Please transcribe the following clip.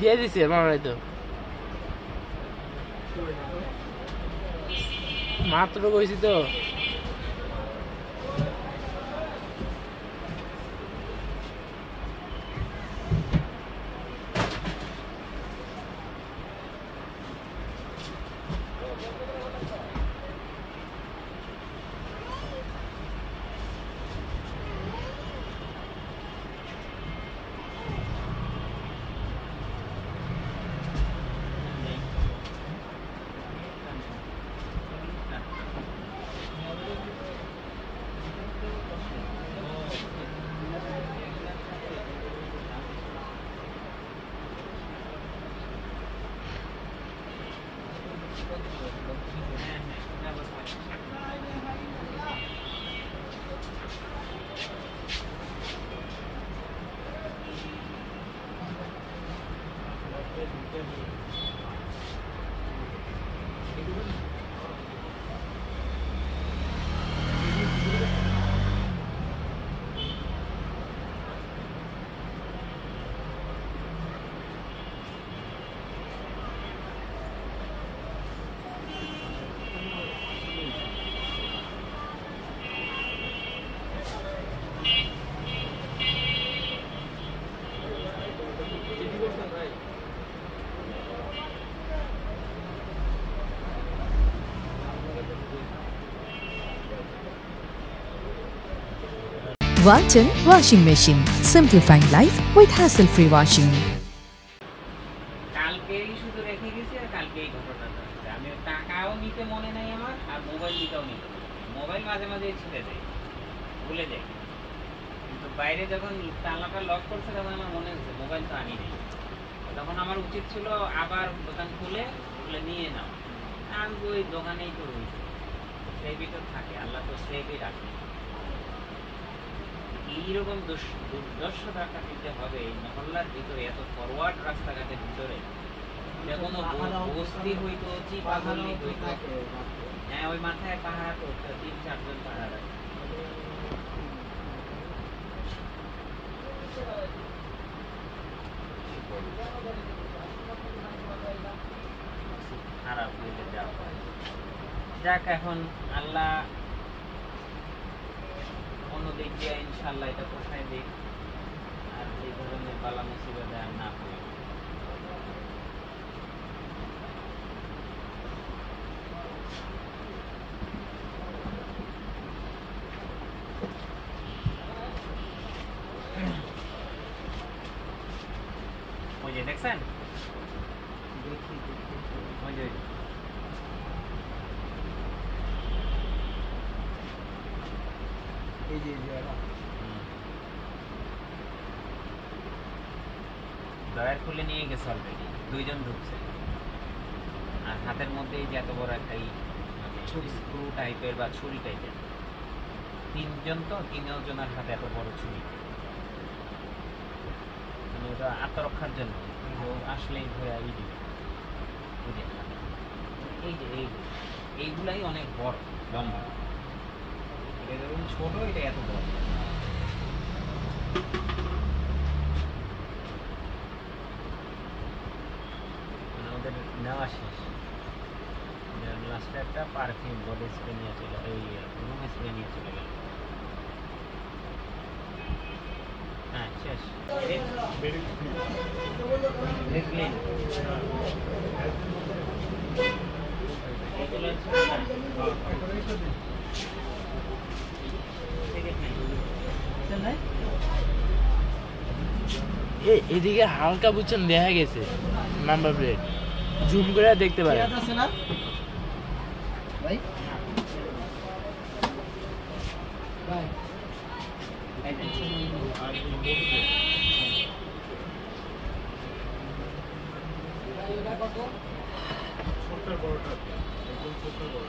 দিয়ে দিছি মামাই তো মাত্র কইছি তো Walton Washing Machine. Simplifying life with hassle-free washing. কালকেই শুধু রেখে গেছি আর কালকেই ঘটনাটা হচ্ছে আমি টাকাও নিতে মনে নাই আমার আর মোবাইল নিতেও নিতে মোবাইল মাঝে মাঝে ছেড়ে দেয় ভুলে যাই কিন্তু বাইরে যখন তালাটা লক করছে তখন আমার মনে হচ্ছে মোবাইল তো আনি নেই তখন আমার উচিত ছিল আবার দোকান খুলে নিয়ে নাও আমি ওই দোকানেই তো রয়েছি সেভই তো থাকে আল্লাহ তো সেভই রাখে এইরকম দুর্দর্শতা দিতে হবে এই মহল্লার ভিতরে এত ফরওয়ার্ড রাস্তাঘাটের ভিতরে কোনো বস্তি হইতো চিপাগলি হইতো হ্যাঁ ওই মাথায় পাহাড় তো 3-4 জন পাহাড় আছে খারাপ হইলে যাওয়া যাক এখন আল্লাহ অন্যদিক দিয়ে ইনশাআল্লাহ এটা পোষায় দিক আর এই ধরনের বালা মুসিবত আর না হয় ওই যে দেখছেন ওই যে ডয়ার খুলে নিয়ে গেছে অলরেডি 2 জন ঢুকছে আর হাতের মধ্যে এই যে এত বড় একটা স্ক্রু টাইপের বা ছুরি টাইপের 3 জন তো 3 জনের হাতে এত বড় ছুরি মানে ওটা আত্মরক্ষার জন্য আসলেই ধরে দিবে এই যে এইগুলাই অনেক বড় লম্বা এটা ধরুন ছোট এটা এত বড় নেওয়া শেষ লাস্টে একটা পারফিউম বডি স্প্রে নিয়ে চলে এই রুম স্প্রে নিয়ে চলে গেল হ্যাঁ শেষ এদিকে হালকা বুঝছেন দেখা গেছে নাম্বার প্লেট জুম করে দেখতে পারেন ভাই ছোট্ট বড়টা একদম ছোট্ট বড়